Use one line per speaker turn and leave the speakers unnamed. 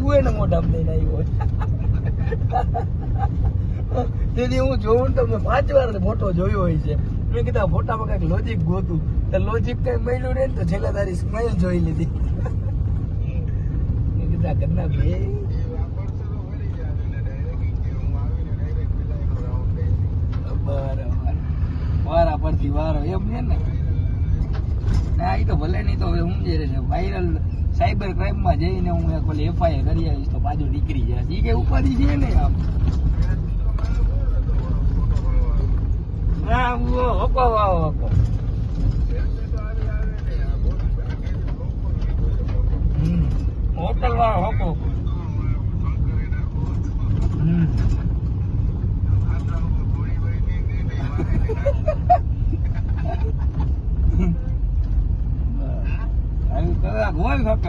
તું એને મોઢામાં લઈને આવ્યો તેથી હું જોઉં તો મેં 5 વાર ફોટો જોયો હોય છે. મેં કીધું આ ફોટામાં કઈક લોજિક ગોતું તો લોજિક કઈ મળ્યું ને તો છેલ્લા તારી સ્માઈલ જોઈ લીધી. મેં કીધું ઘરના બે બરાબર વારા પરથી વારો એમ છે ને. ના એ તો ભલે નહીં તો હવે સમજે છે વાયરલ સાયબર ક્રાઇમ માં જઈને હું એક ઓલી FIR કરી આવીશ તો પાછું નીકળી જાય. એ કઈ ઉપાધિ છે ને આમ. ના હકો હકો હોટલ વાળો હકો ગોલ ફક્ત